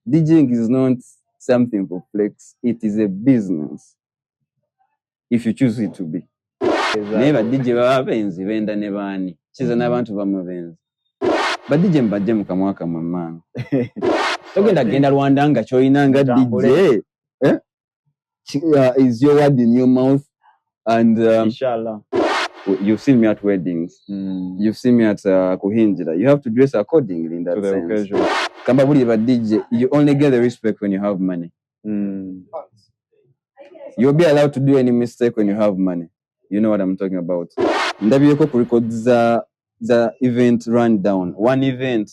DJing is not something for flex. It is a business. If you choose it to be. Never DJ babenzi benda ne bani. Kiza n'abantu bamubenzi. Ba DJ mbajje mu kamwa kamwe man. Togenda Rwanda nga choina nga DJ. Is your word in your mouth and inshallah. You've seen me at weddings. You've seen me at kuhinjira. You have to dress accordingly in that to sense. Kamba buli ba DJ, you only get the respect when you have money. You'll be allowed to do any mistake when you have money. You know what I'm talking about. Ndabiyeko ku record the event rundown. One event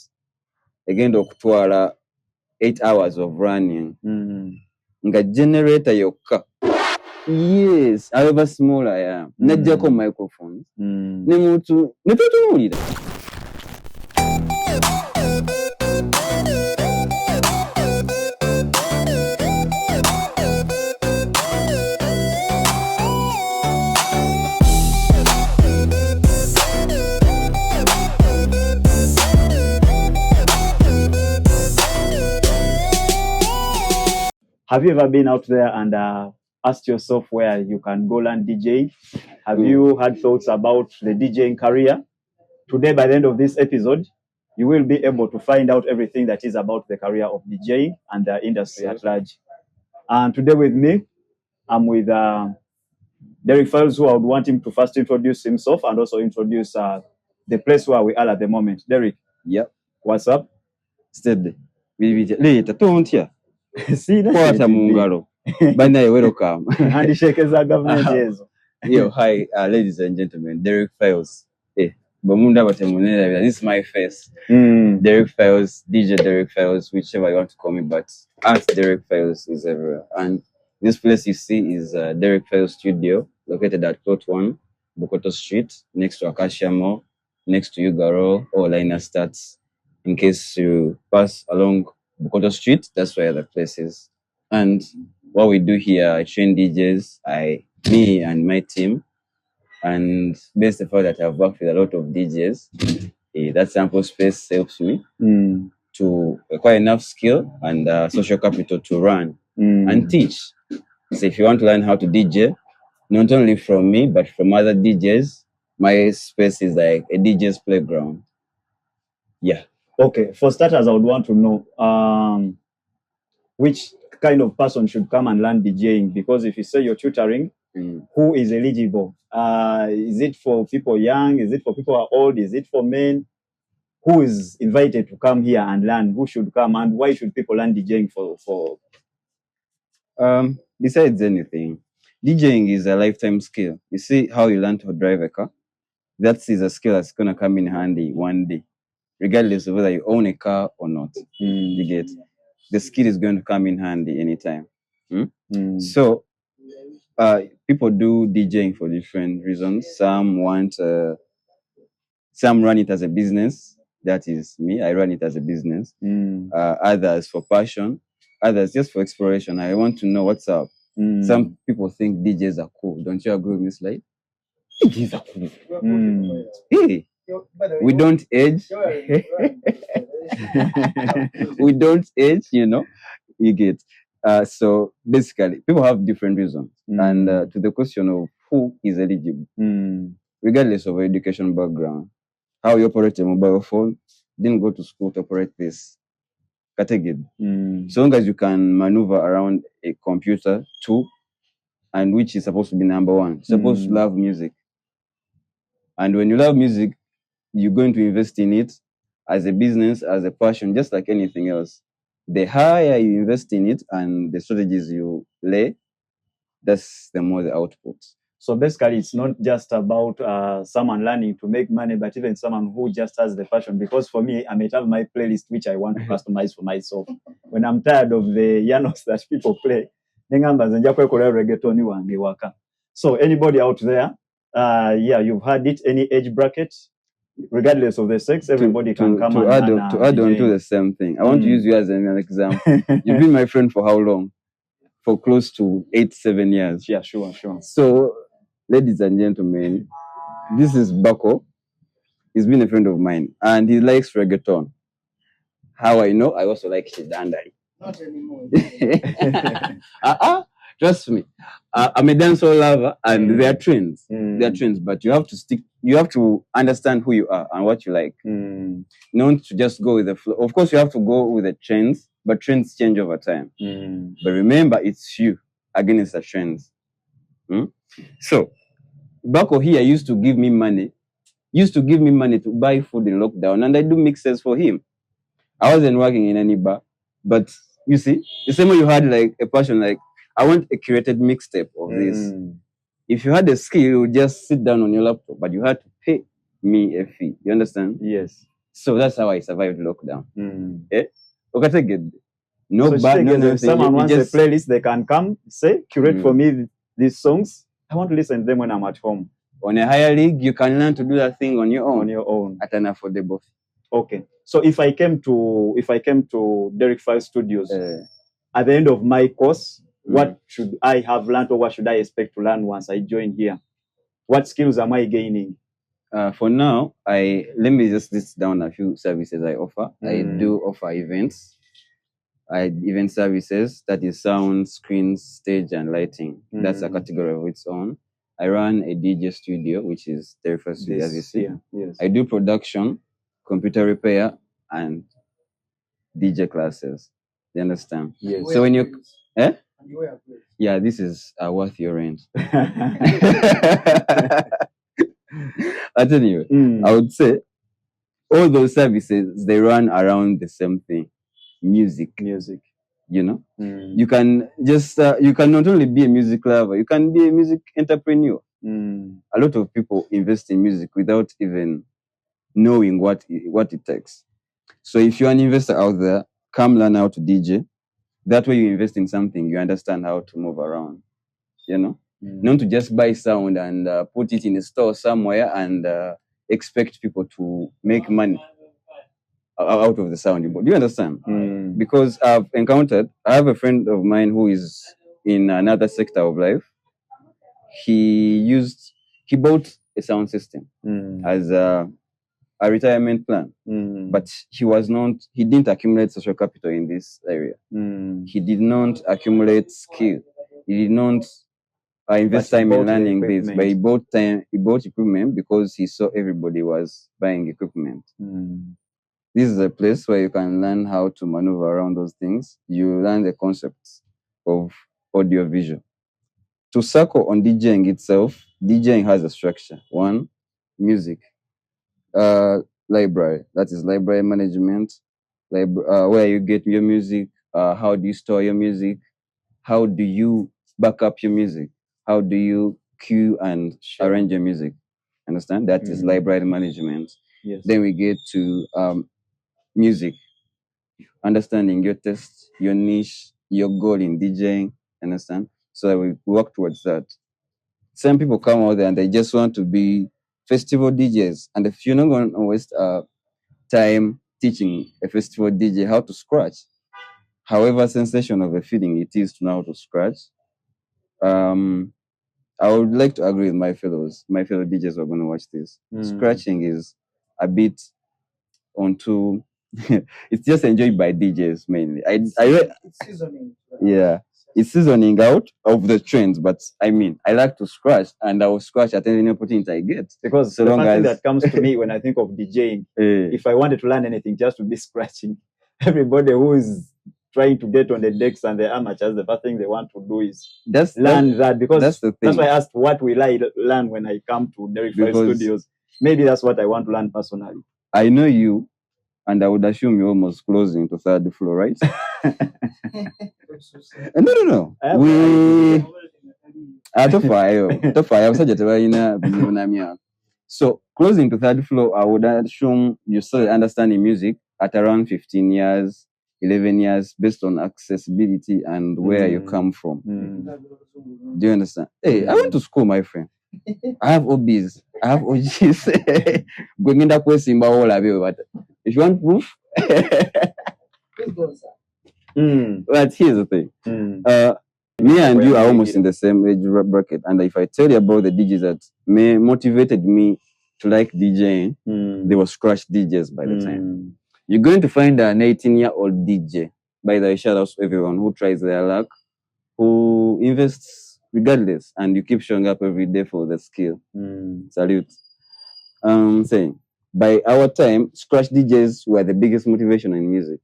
again okutwala 8 hours of running. Nga generator yokka. Yes, however small I am. Najjako microphones. Ne muntu ne tutunulira. Have you ever been out there and asked yourself where you can go learn DJ? Have you had thoughts about the DJing career? Today, by the end of this episode, you will be able to find out everything that is about the career of DJing and the industry at large. And today with me, I'm with Derek Files, who I would want him to first introduce himself and also introduce the place where we are at the moment. Derek. Yep. What's up? Steady. Later, don't you? See, that's mungalo. Bana, welcome. Handshake is a government. Yo, hi, ladies and gentlemen. Derek Files. Hey, this is my face. Derek Files, DJ Derek Files, whichever you want to call me, but at Derek Files is everywhere. And this place you see is Derek Files Studio, located at Plot 1, Bukoto Street, next to Acacia Mall, next to Uganda or Liner Stats. In case you pass along Bukoto Street, that's where the place is. And what we do here, I train DJs, me and my team. And based on the fact that I've worked with a lot of DJs, that sample space helps me to acquire enough skill and social capital to run and teach. So if you want to learn how to DJ, not only from me, but from other DJs, my space is like a DJ's playground. Yeah. Okay, for starters, I would want to know which kind of person should come and learn DJing, because if you say you're tutoring, who is eligible? Is it for people young? Is it for people who are old? Is it for men? Who is invited to come here and learn? Who should come, and why should people learn DJing for? Besides anything, DJing is a lifetime skill. You see how you learn to drive a car? That is a skill that's going to come in handy one day, regardless of whether you own a car or not. You get the skill is going to come in handy anytime. So people do DJing for different reasons. Some want, some run it as a business. That is me. I run it as a business. Others for passion. Others just for exploration. I want to know what's up. Some people think DJs are cool. Don't you agree with me, Slide? DJs are cool. Hey, we don't age. We don't age, you know. You get. So basically, people have different reasons. And to the question of who is eligible, regardless of your education background, how you operate a mobile phone, didn't go to school to operate this category. So long as you can maneuver around a computer too, and which is supposed to be number one, you're supposed to love music. And when you love music, you're going to invest in it as a business, as a passion, just like anything else. The higher you invest in it and the strategies you lay, that's the more the output. So basically, it's not just about someone learning to make money, but even someone who just has the passion. Because for me, I may have my playlist, which I want to customize for myself. When I'm tired of the yanos that people play, so anybody out there, you've had it, any age bracket, regardless of the sex, everybody can come to add on to the same thing. I want to use you as an example. You've been my friend for how long? For close to 8-7 years. Yeah, sure. So, ladies and gentlemen, this is Bako. He's been a friend of mine, and he likes reggaeton. How I know? I also like Shidandari. Not anymore. Trust me. I'm a dancehall lover, and there are trends. There are trends, but you have to stick. You have to understand who you are and what you like. Not to just go with the flow. Of course, you have to go with the trends, but trends change over time. But remember, it's you against the trends. So, Bako here used to give me money to buy food in lockdown, and I do mixes for him. I wasn't working in any bar, but you see, the same way you had like a passion, like I want a curated mixtape of this. If you had a skill, you would just sit down on your laptop, but you had to pay me a fee. You understand? Yes. So that's how I survived lockdown. Okay, no So bad, no if nothing. someone You wants just, a playlist, they can come, say, curate for me these songs. I want to listen to them when I'm at home. On a higher league, you can learn to do that thing on your own. On your own. At an affordable fee. Okay. So if I came to Derek File Studios, at the end of my course, what should I have learned, or what should I expect to learn once I join here? What skills am I gaining? For now, let me just list down a few services I offer. I do offer events. Event services, that is sound, screens, stage, and lighting. That's a category of its own. I run a DJ studio, which is Derek File Studio, as you see. Yeah, yes. I do production, computer repair, and DJ classes. You understand? Yes. So when you yeah, this is worth your rent. I tell you, I would say all those services, they run around the same thing. Music. You know, you can just you can not only be a music lover, you can be a music entrepreneur. A lot of people invest in music without even knowing what it takes. So if you're an investor out there, come learn how to DJ. That way you invest in something, you understand how to move around. You know, not to just buy sound and put it in a store somewhere and expect people to make money out of the sound. Do you understand? Because I have a friend of mine who is in another sector of life. He bought a sound system as a retirement plan, but he didn't accumulate social capital in this area. He did not accumulate skill. He did not invest time in learning this, but he bought equipment because he saw everybody was buying equipment. This is a place where you can learn how to maneuver around those things. You learn the concepts of audio visual. To circle on DJing itself, DJing has a structure. One, music. Library. That is library management. Where you get your music. How do you store your music? How do you back up your music? How do you cue and arrange your music? Understand? That is library management. Yes. Then we get to music, understanding your taste, your niche, your goal in DJing, understand? So that we work towards that. Some people come out there and they just want to be festival DJs. And if you're not going to waste time teaching a festival DJ how to scratch, however sensational of a feeling it is to know how to scratch, I would like to agree with my fellow DJs who are going to watch this. Scratching is a bit onto it's just enjoyed by DJs mainly. It's seasoning. Yeah, it's seasoning out of the trends, but I mean, I like to scratch, and I will scratch at any opportunity I get. Because the first thing that comes to me when I think of DJing, if I wanted to learn anything, just to be scratching. Everybody who is trying to get on the decks and the amateurs, the first thing they want to do is learn that. Because that's why I asked what will I learn when I come to Derek File Studios. Maybe that's what I want to learn personally. I know you. And I would assume you're almost closing to third floor, right? No. So closing to third floor, I would assume you started understanding music at around 15 years, 11 years, based on accessibility and where you come from. Do you understand? Hey, I went to school, my friend. I have OBs. I have OGs. Going in that question, but if you want proof, but here's the thing. Me and you are almost in the same age bracket, and if I tell you about the DJs that motivated me to like DJing, they were scratch DJs by the time. You're going to find an 18-year-old DJ By the way, shout out to everyone who tries their luck, who invests regardless, and you keep showing up every day for the skill. Salute. Saying, by our time, scratch DJs were the biggest motivation in music.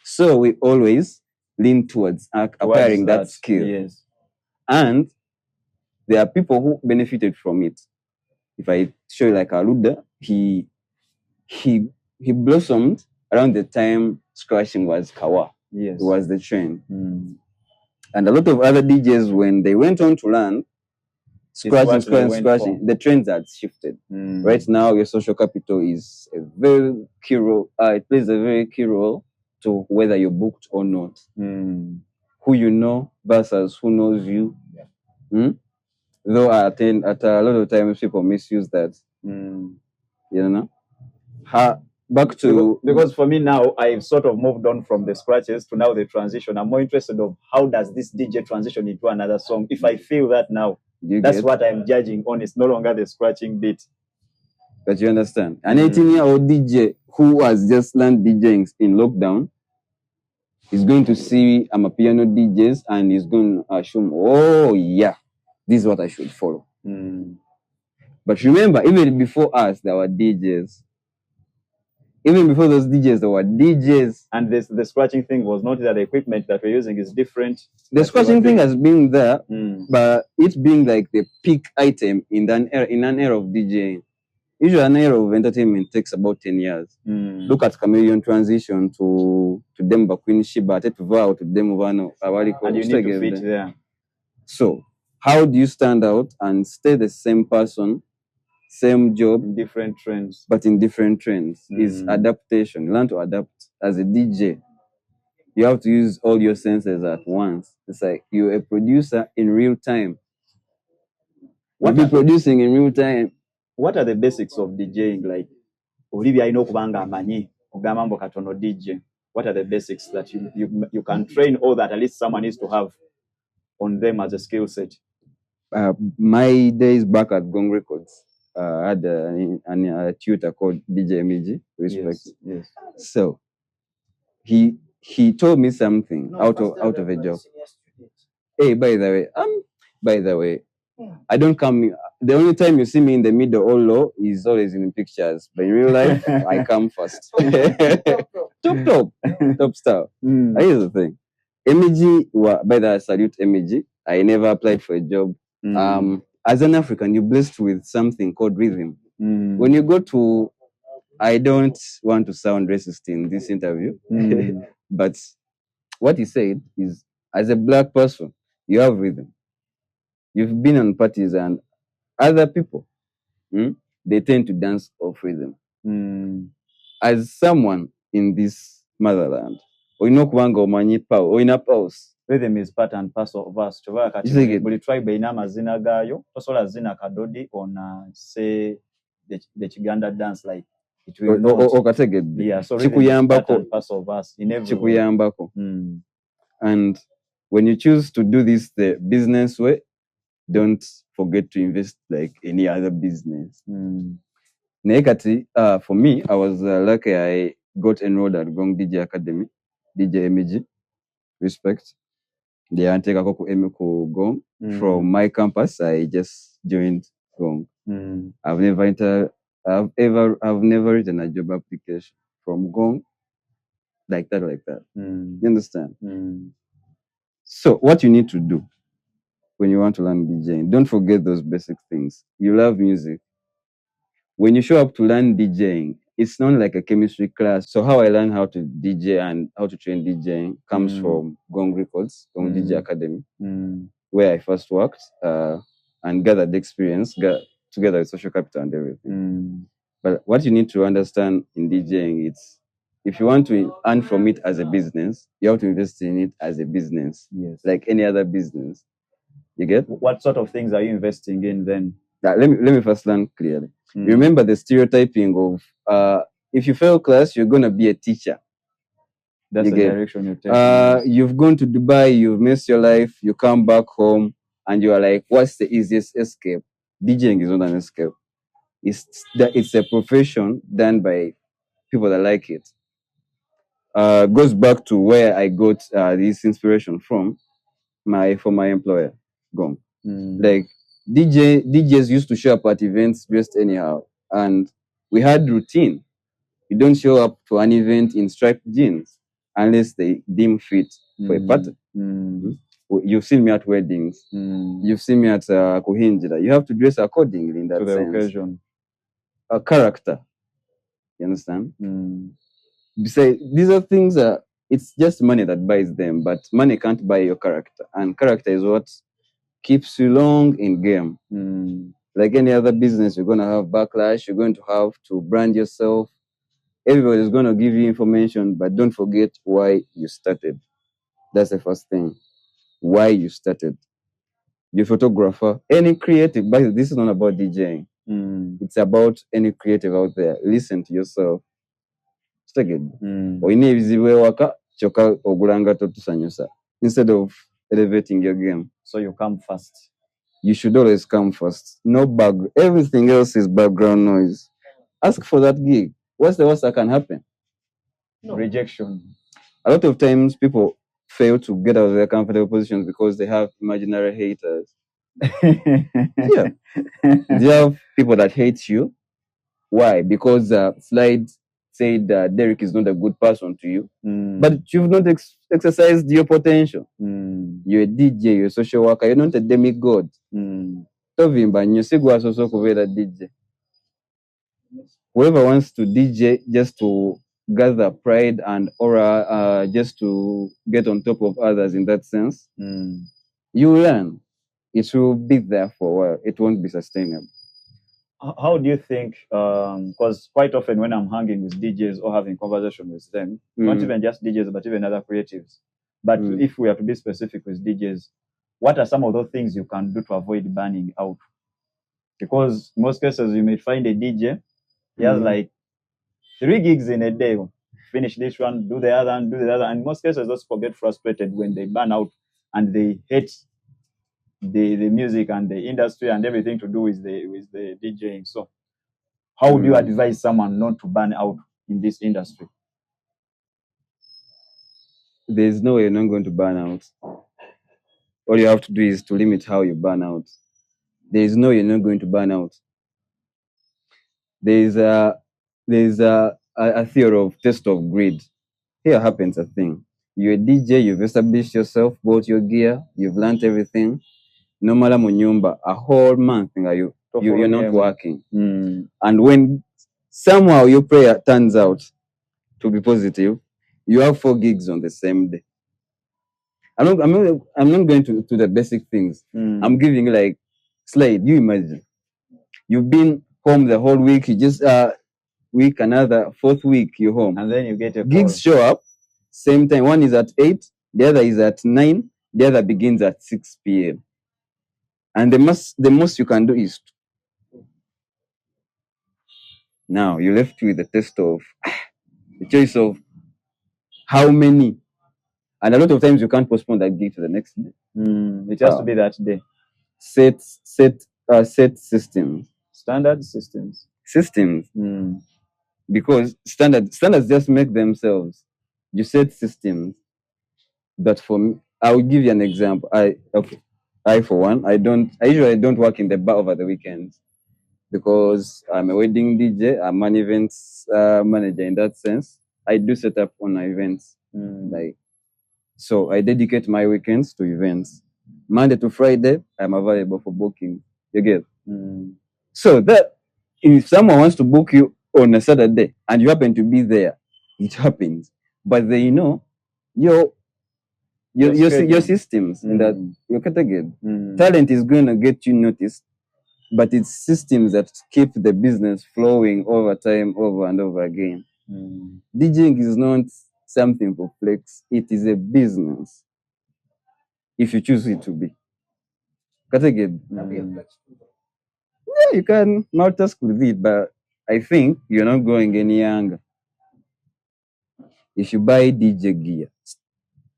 So we always lean towards acquiring that skill. Yes. And there are people who benefited from it. If I show you like Aluda, he blossomed around the time scratching was kawa. Yes. It was the trend. And a lot of other DJs, when they went on to learn scratching, the trends had shifted. Right now, your social capital is a very key role. It plays a very key role to whether you're booked or not. Who you know versus who knows you. Though at a lot of times people misuse that. You know? Back to because for me now, I've sort of moved on from the scratches to now the transition. I'm more interested of how does this DJ transition into another song. If I feel that now, that's what I'm judging on. It's no longer the scratching bit. But you understand? An 18-year-old DJ who has just learned DJing in lockdown is going to see I'm a piano DJs and is going to assume, oh yeah, this is what I should follow. But remember, even before us, there were DJs. Even before those DJs, there were DJs. And the scratching thing was not that the equipment that we're using is different. The scratching thing has been there, but it being like the peak item in an era of DJing. Usually an era of entertainment takes about 10 years. Look at Chameleon transition to Demba Queen Shiba, to Vow, to Demovano, and you need to fit there. So, how do you stand out and stay the same person, same job, in different trends, but in different trends? Is adaptation. Learn to adapt as a DJ. You have to use all your senses at once. It's like you're a producer in real time. What are producing in real time? What are the basics of DJing? Like, Olivia, I know kubanga manyi ugamambo katono DJ. What are the basics that you can train, or that at least someone needs to have on them as a skill set? My days back at Gong Records, I had a tutor called DJ MG. Respect. Yes. So he told me something out of a job. Hey, by the way, I don't come. The only time you see me in the middle or low is always in pictures. But in real life, I come first. Top star. Here's the thing. MEG, by the way, salute MEG. I never applied for a job. As an African, you're blessed with something called rhythm. When you go to, I don't want to sound racist in this interview, but what he said is, as a black person, you have rhythm. You've been on parties and other people, they tend to dance off rhythm. As someone in this motherland, rhythm is part and parcel of us. But try by amazina gayo, tosola zina kadodi on say the Uganda dance, like it will not. Yeah, so rhythm is part and parcel of us in every way. And when you choose to do this the business way, don't forget to invest like any other business. Nekati, for me, I was lucky I got enrolled at Gong DJ Academy, DJ MEG. Respect. They are take a Gong. From my campus, I just joined Gong. I've never written a job application from Gong like that. You understand? So what you need to do when you want to learn DJing, don't forget those basic things. You love music. When you show up to learn DJing, it's not like a chemistry class. So how I learned how to DJ and how to train DJing comes from Gong Records, Gong DJ Academy, where I first worked and gathered experience together with social capital and everything. But what you need to understand in DJing, it's if you want to earn from it as a business, you have to invest in it as a business, like any other business. You get? What sort of things are you investing in then? Let me first learn clearly. Remember the stereotyping of if you fail class, you're gonna be a teacher. That's the direction you're taking. You've gone to Dubai, you've missed your life, you come back home, and you are like, what's the easiest escape? DJing is not an escape. It's a profession done by people that like it. goes back to where I got this inspiration from my employer, Gong. Like DJs used to show up at events dressed anyhow, and we had routine. You don't show up to an event in striped jeans unless they deem fit for a party. You've seen me at weddings. You've seen me at Kuhinjira. You have to dress accordingly in that To the sense. occasion. A character. You understand? Besides, these are things it's just money that buys them, but money can't buy your character. And character is what keeps you long in game. Like any other business, you're going to have backlash. You're going to have to brand yourself. Everybody's going to give you information, but don't forget why you started. That's the first thing. Why you started. Your photographer, any creative, but this is not about DJing. It's about any creative out there. Listen to yourself. Instead of elevating your game. So you come first. You should always come first. No bag. Everything else is background noise. Ask for that gig. What's the worst that can happen? No. Rejection. A lot of times people fail to get out of their comfortable positions because they have imaginary haters. Yeah. You have people that hate you. Why? Because Slide said Derek is not a good person to you, but you've not exercised your potential. You're a DJ, you're a social worker, you're not a demigod. Tovimba, nyosigwa soso kuvera DJ. Whoever wants to DJ just to gather pride and aura, just to get on top of others in that sense, you learn. It will be there for a while. It won't be sustainable. How do you think, because quite often when I'm hanging with DJs or having conversation with them, not even just DJs, but even other creatives, but if we are to be specific with DJs, what are some of those things you can do to avoid burning out? Because in most cases, you may find a DJ, he has like 3 gigs in a day, finish this one, do the other, and do the other. And in most cases, those people get frustrated when they burn out and they hate the music and the industry and everything to do with the DJing. So how would you advise someone not to burn out in this industry? There's no way you're not going to burn out. All you have to do is to limit how you burn out. There's no way you're not going to burn out. There's a theory of test of greed. Here happens a thing. You're a DJ, you've established yourself, bought your gear, you've learned everything. No matter munyumba, a whole month you're not working. And when somehow your prayer turns out to be positive, you have 4 gigs on the same day. I'm not going to the basic things. I'm giving like Slide. You imagine you've been home the whole week. You just week, another 4th week you're home, and then you get a gigs call. Show up same time. One is at 8, the other is at 9, the other begins at 6 p.m. And the most you can do is now you're left with the test of the choice of how many. And a lot of times you can't postpone that gig to the next day. It has to be that day. Set systems. Standard systems. Because standards just make themselves. You set systems. But for me, I will give you an example. I for one, I usually don't work in the bar over the weekends because I'm a wedding DJ. I'm an events manager in that sense. I do set up on events. So I dedicate my weekends to events. Monday to Friday, I'm available for booking. You get? So that if someone wants to book you on a Saturday and you happen to be there, it happens. But they know your systems in that your category. Talent is going to get you noticed, but it's systems that keep the business flowing over time, over and over again. DJing is not something for flex. It is a business. If you choose it to be. Category. Yeah, you can multitask with it, but I think you're not going any younger. If you buy DJ gear,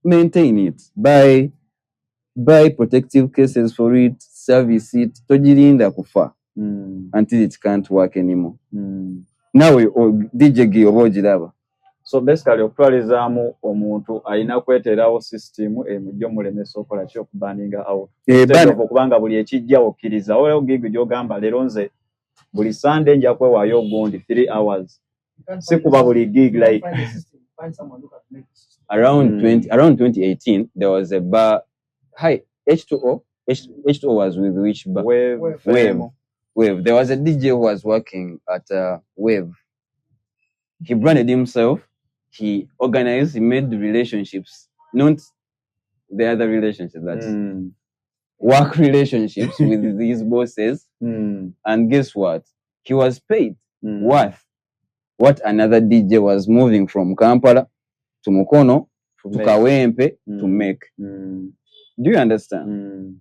maintain it. Buy protective cases for it, service it, tojirinda kufa until it can't work anymore. Now DJ gear obojiraba. So basically okutwalizaamu omuntu alina kweterawo system emujja omulemesa okola ki okubanninga out. Okubanga buli ekijja okkiriza olwo gig gy'ogamba leero nze buli Sunday nja kwewaayo ogundi 3 hours. Si kuba buli gig like Find someone who can make the system. Around 2018 there was a bar. Hi, H2O. H2O was with which bar? Wave. There was a DJ who was working at Wave. He branded himself. He organized. He made the relationships, not the other relationships. That's work relationships with these bosses. And guess what? He was paid worth what another DJ was moving from Kampala to Mukono to Kawempe to make. Do you understand?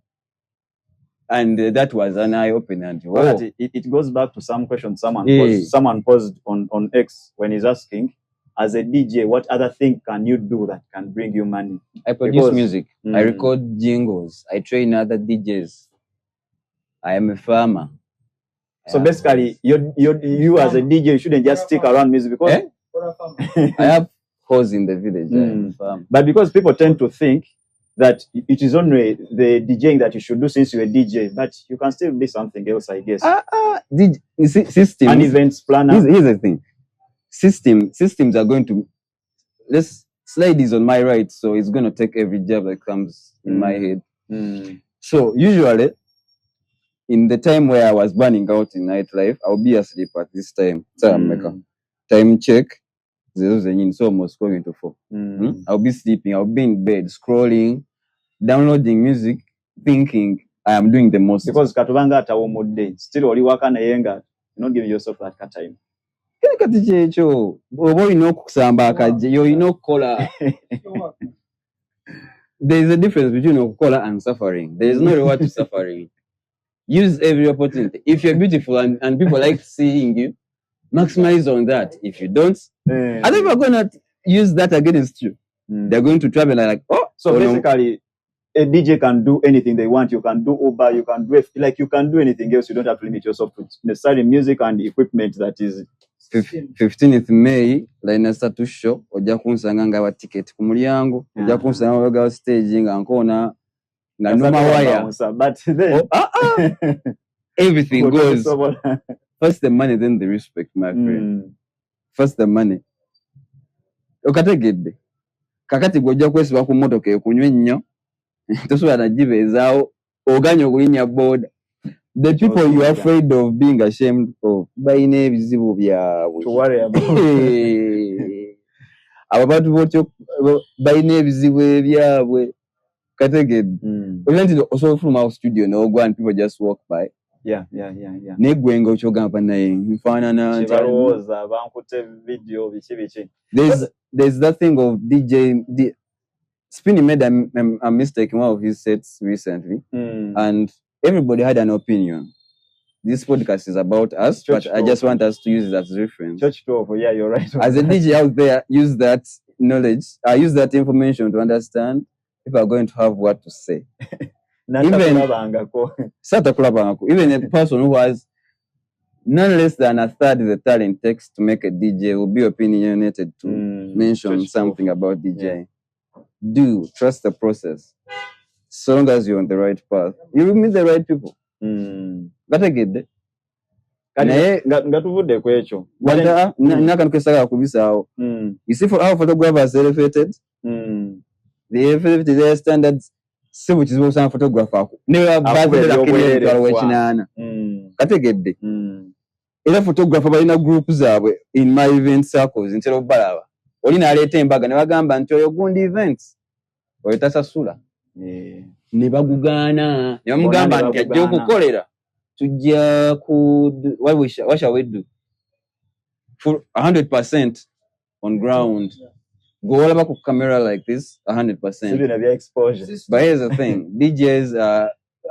And that was an eye-opener. But it goes back to some question someone posed on X when he's asking, as a DJ, what other thing can you do that can bring you money? I produce music. I record jingles. I train other DJs. I am a farmer. So basically, you as a DJ, you shouldn't just stick around music because I have hoes in the village. But because people tend to think that it is only the DJing that you should do since you're a DJ, but you can still be something else, I guess. You see, systems. An events planner. Here's the thing. Systems are going to, let's slide this on my right, so it's going to take every job that comes in my head. So usually, in the time where I was burning out in nightlife, I'll be asleep at this time. So I'm like, time check. It's almost going to 4. I'll be sleeping. I'll be in bed, scrolling, downloading music, thinking I am doing the most. Because katubanga atawo mudde, still oli waka naye nga you're not giving yourself that time. Kati checho, obo ino kusamba akaje, yo ino kola. There is a difference between okukola and suffering. There is no reward to suffering. Use every opportunity. If you're beautiful and people like seeing you, maximize on that. If you don't, other people are going to use that against you. They're going to travel like, so basically, a DJ can do anything they want. You can do Uber, you can do you can do anything else. You don't have to limit yourself to necessarily music and equipment that is. 15th May, line start to show. Oja kunsanga nga ticket ku mulyango. Oja kunsanga nga staging ankona nga noma wire. But then everything goes. First the money, then the respect, my friend. First the money. Okategedde. Kakati gojja kwesiba ku motoka ekunywe nnyo. Tosobola nagibeezaawo oganya okulinya boda. The people you are afraid of being ashamed of balina ebizibu byabwe. To worry about. Abantu botyo balina ebizibu ebyabwe. Kategedde. Even also from our studio n'ogwa and people just walk by. Yeah. Negwenga ochogamba naye mfanana chibaroza bankute video bichi. There's that thing of DJ Spinny made a mistake in one of his sets recently, and everybody had an opinion. This podcast is about us, but I just want us to use it as reference. Church 12, yeah, you're right. As a DJ out there, use that knowledge, use that information to understand if are going to have what to say. Even a person who has none less than a third the talent takes to make a DJ will be opinionated to mention something about DJing. Trust the process. So long as you're on the right path, you will meet the right people. But I get it. Ngatuvudde kwecho. Nakanukesaka kubisaawo. You see for how photographers are elevated? The elevated standards. Si bukizibu okusanga photographer ako ne bazira kene wechinana kategedde era photographer balina group zaabwe in my event circles ntero obalaba oli naleeta embaga ne bagamba nti oyo gundi events oyo tasasula ne bagugaana ne bamugamba nti ajja okukolera tujja ku what shall we do for 100% on ground. Go all about camera like this, 100%. Exposure. But here's the thing: DJs,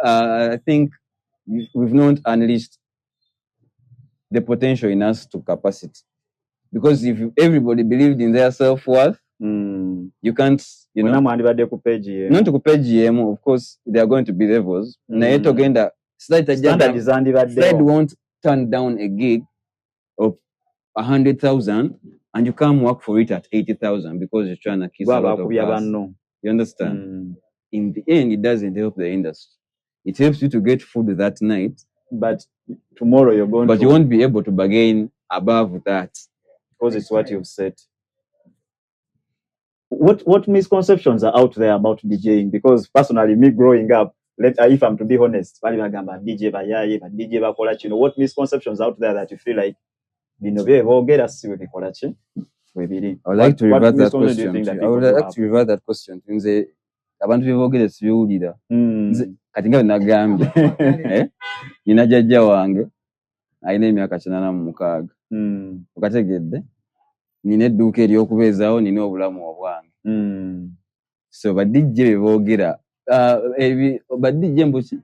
I think we've not unleashed the potential in us to capacity. Because if everybody believed in their self-worth, you can't, not to page of course, there are going to be levels. Slide won't turn down a gig of 100,000 and you can't work for it at 80,000 because you're trying to kiss a lot of gas. You understand? In the end, it doesn't help the industry. It helps you to get food that night, but tomorrow you're going but you won't be able to bargain above that because it's what you've said. What misconceptions are out there about DJing? Because personally, me growing up, if I'm to be honest, DJ bayaye, DJ bakola chino. What misconceptions out there that you feel like bino byebogera si bwe bikola ki? I would like to revert that question. I would like to revert that question. Nze abantu byebogera si byewulira. Kati nga nagambye nina jjajja wange alina emyaka 86. Okategedde nina edduuka ery'okubeezaawo, nina obulamu obwange. So badijje beboogera badijje mbuki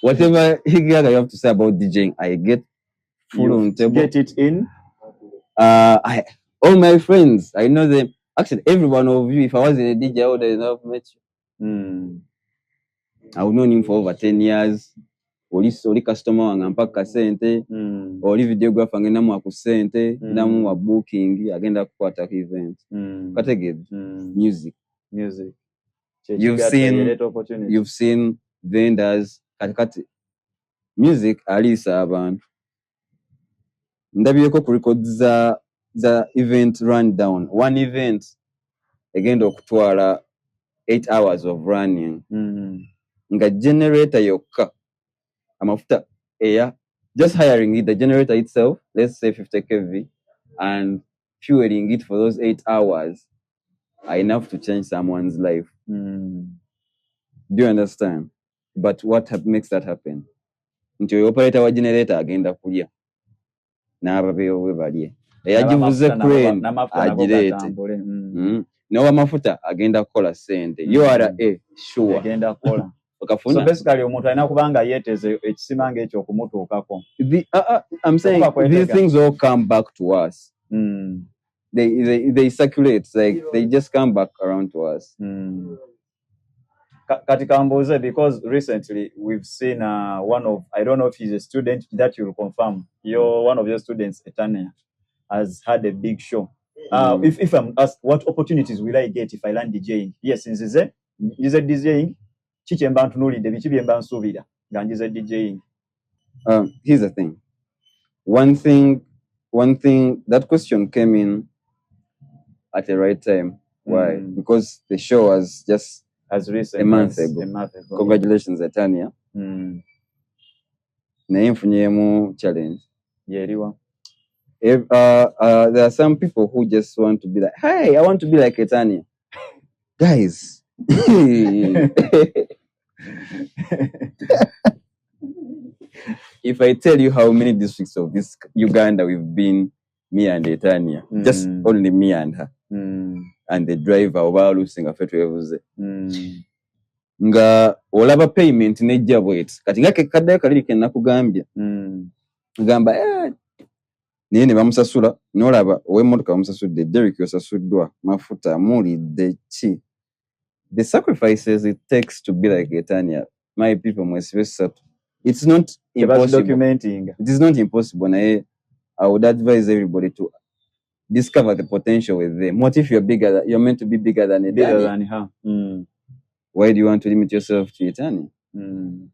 whatever you have to say about DJing, I get full on table. Get it in. All my friends, I know them. Actually, every one of you, if I was in a DJ, I would have met you. I would know him for over 10 years. Oli customer wange mpaka sente, oli videographer ngenda mu akusente, namu wa booking agenda kukwata event. Kategedde music. You've seen vendors kati music alisa abantu. Ndabyeko ku record za event rundown. One event agenda okutwala 8 hours of running. Nga generator yokka amafuta just hiring it, the generator itself, let's say 50 kV, and fueling it for those 8 hours are enough to change someone's life. Do you understand? But what makes that happen? Nti operator wa generator agenda kulya n'ababeewo bwe balye eyagivuze crane agireete n'owa mafuta agenda kukola sente. URA sure agenda kukola. So basically omuntu alina kubanga yeeteze ekisima ng'ekyo okumutuukako. I'm saying these things all come back to us. They circulate, like they just come back around to us. Kati kambuze, because recently we've seen one of, I don't know if he's a student, that you'll confirm, one of your students, Etania, has had a big show. If I'm asked what opportunities will I get if I learn DJing? Yes, is it DJing? Chichemba ntunulide bichibyemba nsubira ganjize DJing. Here's the thing. One thing that question came in at the right time. Why? Because the show was just as recent a month ago. Congratulations, Etania. Naye nfunyemu challenge. Yeriwa. There are some people who just want to be like, hey, I want to be like Etania. Guys. If I tell you how many districts of this Uganda we've been, me and Etania, just only me and her, and the driver oba losing a fetu evuze. Nga olaba payment nejja bwet kati nga kekadde kaliri kenakugambya ngamba niye ne bamusasula n'olaba ow'emmotoka bamusasudde Derek yosasuddwa mafuta mulidde ki. The sacrifices it takes to be like Etania, my people must be settled. It's not impossible. Documenting. It is not impossible. I would advise everybody to discover the potential with them. What if you're bigger? You're meant to be bigger than Etania. Bigger than her. Why do you want to limit yourself to Etania?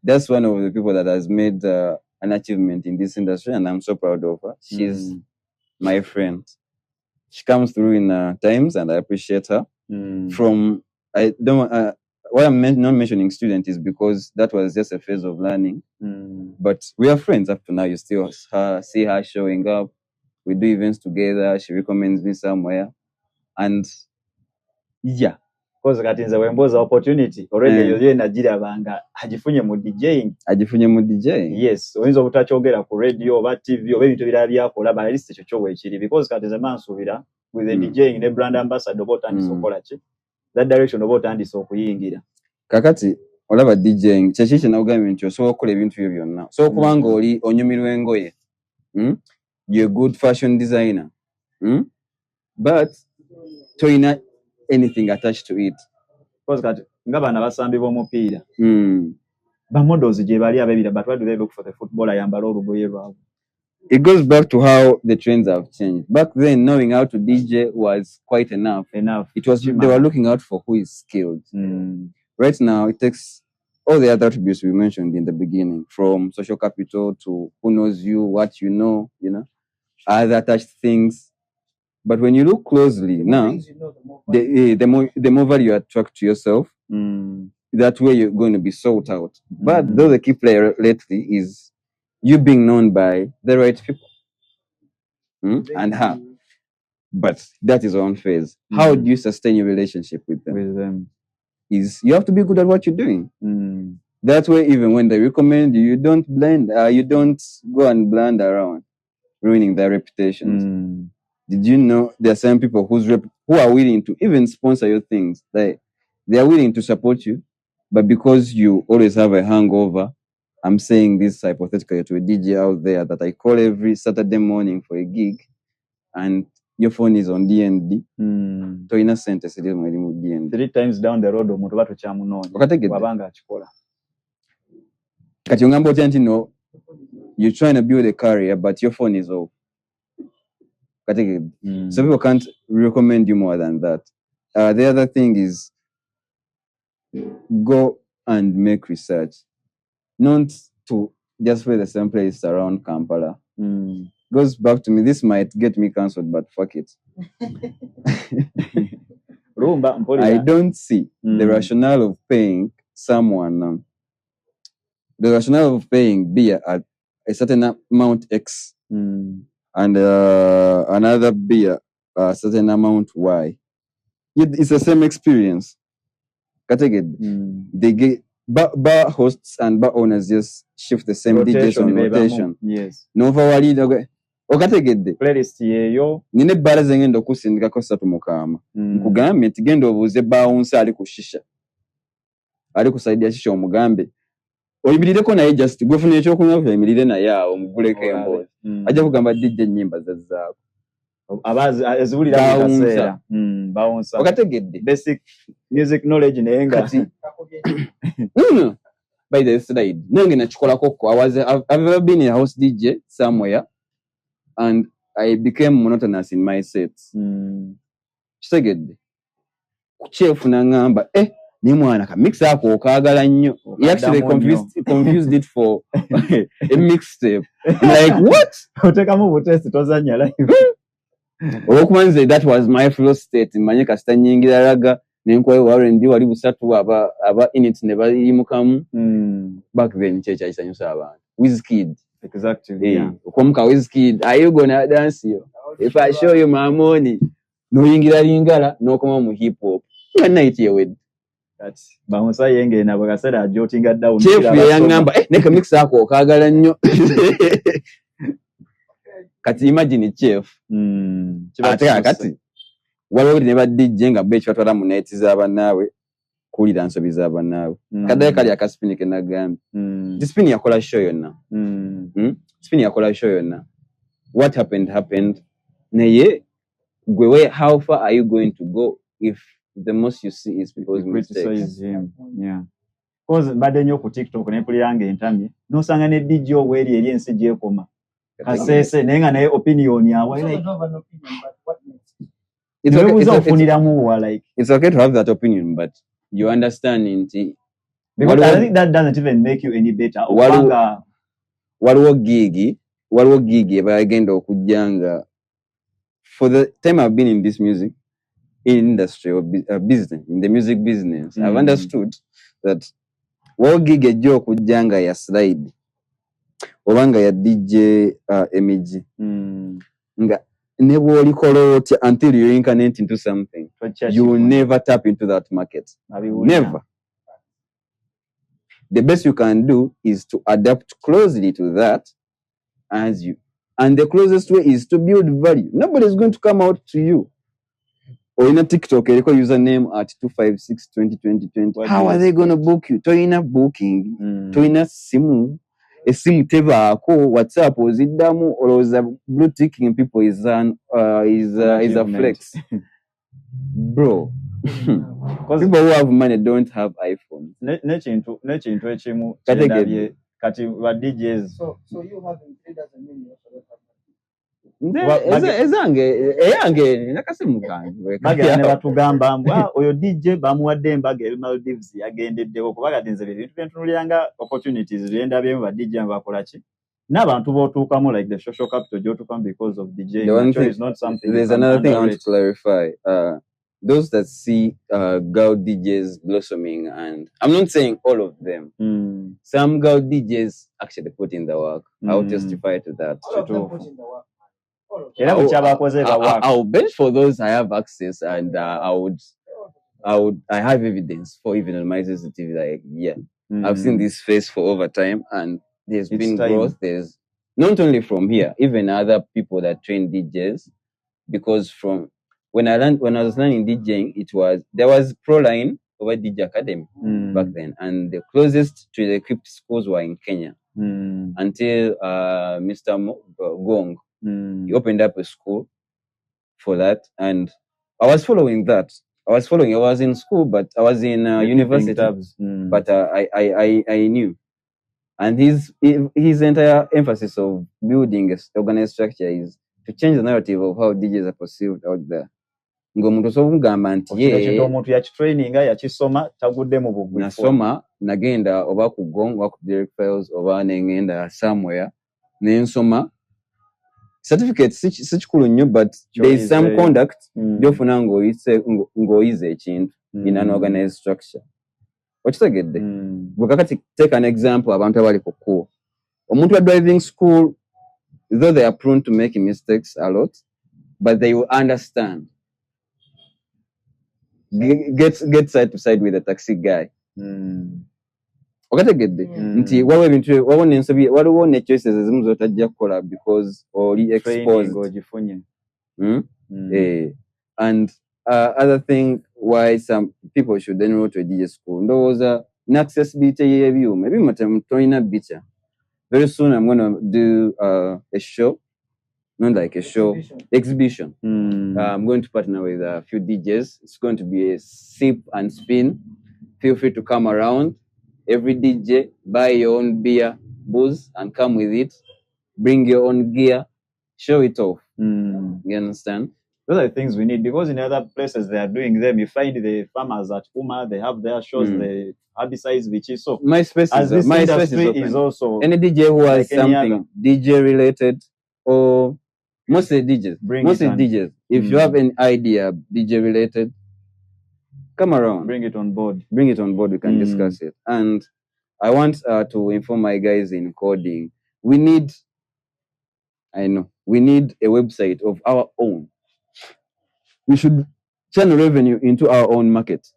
That's one of the people that has made an achievement in this industry, and I'm so proud of her. She's my friend. She comes through in times, and I appreciate her. Why I'm not mentioning student is because that was just a phase of learning. But we are friends up to now. You still see her showing up. We do events together. She recommends me somewhere. And yeah. Because kati nze wemboza opportunity already yoye nagira banga ajifunye mu DJing. Yes, oyinza obutakyogera ku radio oba TV oba ebintu birala byakola ba list ekyo kyowe ekiri, because kati nze mansubira with the DJing ne brand ambassador oba otandise okola ki that direction oba otandise okuyingira. Kakati olaba DJing kyekiki nawugambye nti osobola okukola ebintu byo byonna. So kubanga oli onyumirwa engoye, you're a good fashion designer, but toyina anything attached to it. Because kati ngabana basambi b'omupiira ba models gye bali abebira, but why do they look for the footballer yambala olugoye lwabwe? it goes back to how the trends have changed. Back then, knowing how to DJ was quite enough. It was they were looking out for who is skilled. Right now, it takes all the other attributes we mentioned in the beginning, from social capital to who knows you, what you know, other attached things. But when you look closely now, the more value you attract to yourself, that way you're going to be sought out. But though the key player lately is you being known by the right people. And how? But that is one phase. How do you sustain your relationship with them? Is you have to be good at what you're doing. That way, even when they recommend you, you don't blend. You don't go and blend around, ruining their reputations. Did you know there are some people who are willing to even sponsor your things? They are willing to support you, but because you always have a hangover, I'm saying this hypothetically to a DJ out there that I call every Saturday morning for a gig, and your phone is on DND. So in a sentence, it is my DND. 3 times down the road, omuntu batokya munonyi. Wabanga akikola. Kati ongamba otya nti no, you're trying to build a career, but your phone is off. So people can't recommend you more than that. The other thing is go and make research. Not to just play the same place around Kampala. Goes back to me. This might get me cancelled, but fuck it. I don't see the rationale of paying someone. The rationale of paying B at a certain amount X and another B at a certain amount Y. It's the same experience. They get bar hosts and bar owners just shift the same DJs on rotation. Yes. No valid. Okategedde playlist yeyo nine bara zengenda okusindikako 3 mukama nkugambye nti genda obuuze bounce ali ku shisha ali kusaidia shisha omugambe oyimirireko naye just gwefuna ekyokunywa oyimirire naye awo muguleko embozi ajja kugamba DJ nyimba zazzaako abazi ezibulira kaseera bounce okategedde basic music knowledge nenga by the slide nange nakikolako I've ever been a house DJ somewhere and I became monotonous in my sets. Kisegedde. Chef nangamba ni mwana ka mix ako okagala nnyo. He actually confused it for a mixtape. Like what? Oteka mu butest tozanya live. Okumanze that was my flow state. Manye kasita nyingira raga nenkwayo R&B wali busatu aba init ne bali mukamu. Back then checha isanyusa abantu. Wizkid. Exactly. Yeah. Ukomuka Wizkid, are you gonna dance yo? If I show you my money, no yingira lingala, no koma mu hip hop. One night here with. That's Bamusa yenge na bakasera jotinga down. Chef ya ngamba, neka mix ako okagala nnyo. Kati imagine chef. Ateka kati. Waliwo ne ba DJ nga bechi batwala mu night z'abanawe. Kulira nsobi z'abanawe. Kadaye kali akaspini ke nagambi. Dispini yakola show yonna. Spini yakola show yonna. What happened. Naye gwe how far are you going to go if the most you see is people's mistakes? Him. Yeah. Cause bade nyo ku TikTok ne puli yange entamye. No sanga ne DJ oweri eri ensi gye koma. Kasese nenga naye opinion yawe like it's okay to have that opinion, but you understand it. Because I think that doesn't even make you any better. Waliwo gigi bagenda okujjanga. For the time I've been in this music industry or business, in the music business, I've understood that waliwo gigi ejja okujjanga ya slide obanga ya DJ MEG nga never until you incarnate into something. You will never tap into that market. Never. The best you can do is to adapt closely to that and the closest way is to build value. Nobody is going to come out to you. Or in a TikTok, you call username at 256202020. How are they going to book you? Toina booking, toina simu. Esimu teva ako WhatsApp oziddamu oloza blue ticking people is a flex. Bro. Because people who have money don't have iPhones. Nechintu echimu kati wa DJs. So you having 3 doesn't mean you also have eyange nakasimu kange bagera ne batugamba mbwa oyo DJ bamuwadde embaga e Maldives yagendeddeko kubaga dinze bintu byentunuliranga opportunities byendabye ba DJ bakola ki n'abantu bootuukamu like the social capital gy'otuukamu because of DJ. Is not something. There's another thing I want to clarify. Those that see girl DJs blossoming, and I'm not saying all of them. Some girl DJs actually put in the work. I'll testify to that. I'll bench for those I have access, and I have evidence for even on my CCTV. Like, I've seen this face for over time, and there's been growth. There's not only from here, even other people that train DJs, because from when I was learning DJing, there was ProLine over DJ Academy back then, and the closest to the equipped schools were in Kenya until Mr. Gong he opened up a school for that, and I was following that. I was in school, but I was in university, but I knew. And his entire emphasis of building a organized structure is to change the narrative of how DJs are perceived out there. Ng'omuntu sobugamba nti omuntu yakitraininga yakisoma tagudde mu bugwi nasoma nagenda oba ku Gong oba ku Direct Files oba nengenda somewhere nensoma certificate si kikulu nnyo, but there is some conduct gy'ofuna ng'oyize ekintu in an organized structure. Okitegedde bwekakati take an example abantu abali ku kkubo omuntu wa driving school, though they are prone to making mistakes a lot, but they will understand. Get side to side with the taxi guy. Okategedde nti waliwo ebintu wabona ensobi waliwo ne choices ezimu zotajja kukola because oli exposed ogifunye. And other thing why some people should then go to a DJ school. Ndowooza inaccessibility y'ebyuma ebyuma temutolina bica. Very soon I'm going to do a show, not like a show, exhibition. I'm going to partner with a few DJs. It's going to be a sip and spin. Feel free to come around. Every DJ, buy your own beer, booze, and come with it. Bring your own gear. Show it off. You understand? Those are the things we need, because in other places they are doing them. You find the farmers at Uma, they have their shows, the herbicides, which is so. My space is also any DJ who has like something DJ related, or mostly DJs. If you have an idea DJ related, come around. Bring it on board. We can discuss it. And I want to inform my guys in coding. We need a website of our own. We should channel revenue into our own market.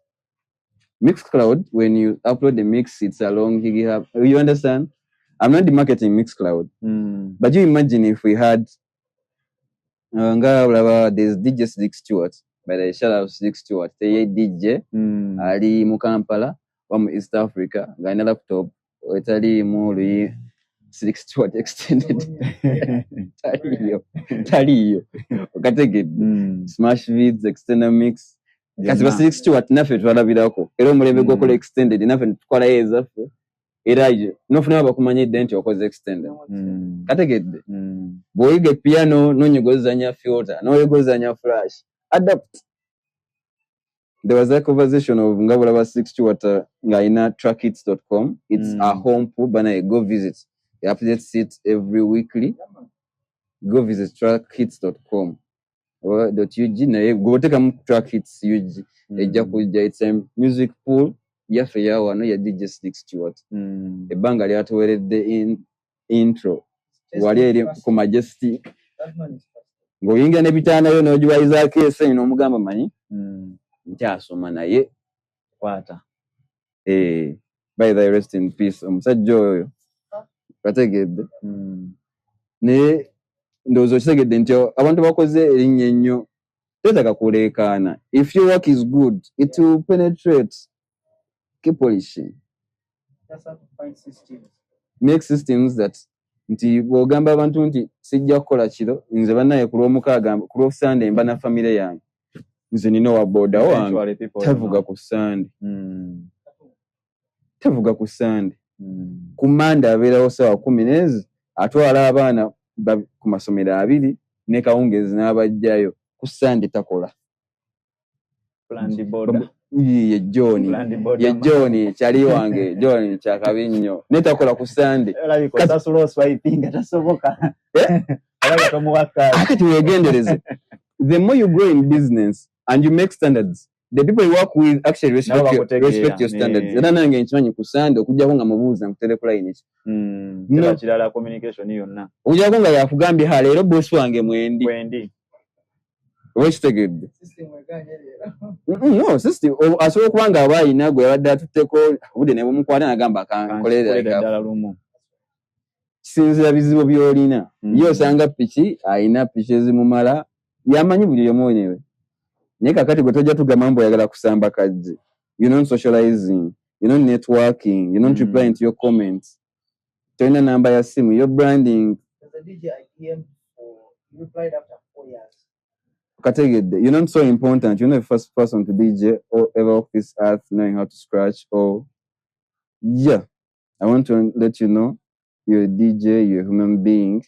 Mixcloud, when you upload the mix, it's along GitHub. You understand? I'm not marketing Mixcloud. But you imagine if we had there's DJ Slick Stewart. By the shout out Slick Stewart. They DJ Ali Mukampala from East Africa. Got a laptop. Italy more Slick Stewart extended. Taliyo. Okategedde. Smash vids, extended mix. Kasi ba Slick Stewart naffe twalabirako. Era omulembe gwokola extended naffe tukola ezaffe. Era nofuna bakumanyidde nti okoze extended. Kategedde. Bw'oyiga piano n'onyegozanya filter, n'oyegozanya flash. Adapt. There was a conversation of Ngabulaba Slick Stewart ngaina trackhits.com. It's a home pool, bana go visit. You update it every weekly. Go visit trackhits.com. .ug naye go take a track hits UG. It's a music pool. Yaffe yawa no ya DJ Slick Stewart. Ebbanga lyatuweredde in intro. Wali eri ku Majestic. Ng'oyingira ne bitaanayo n'ogiwayizaako essanyu n'omugamba manyi. Nkyasoma naye kwata. By the rest in peace. Omusajja oyo. Kategedde. Naye ndowooza okitegedde nti abantu bakoze erinnya ennyo tetaka kuleekaana. If your work is good, it will penetrate. Keep polishing. That's how to find systems. Make systems that nti bw'ogamba abantu nti sijja kukola kiro nze bannaye ku lw'omukaaga ku lw'Okusande mba na famire yange nze nina wa boda wange tavuga ku Sande. Tavuga ku Sande. Ku Mande abeerawo ssaawa 10 atwala abaana ku masomero 2 ne kawungezi n'abajjayo ku Sunday takola. Ye John chali wange John chakabi nnyo netakola ku Sunday kasasulo swiping tasoboka akati wegendereze. The more you grow in business and you make standards, the people you work with actually respect your standards. Era nange nkimanyi ku Sunday okujjako nga mubuuza nkutere ku line ki tera kirala communication yonna okujjako nga yakugambye ha leero boss wange mwendi wekitegedde no system asobola okuba nga aba ayina gwe yabadde atutteko obudde ne bumukwata nagamba kankolere ddala lumu kisinzira bizibu by'olina ye osanga piki ayina piki ezimumala yamanyi buli omu wenyewe naye kakati gwe tojja tugamba mbu oyagala kusamba kajje you're not socializing, you're not networking, you're not replying to your comments, tolina namba ya simu, you're branding. As a DJ I DM you replied after 4 years. Kategede, you're not so important. You're not the first person to DJ or ever off this earth knowing how to scratch. Or yeah, I want to let you know you're a DJ, you're a human being.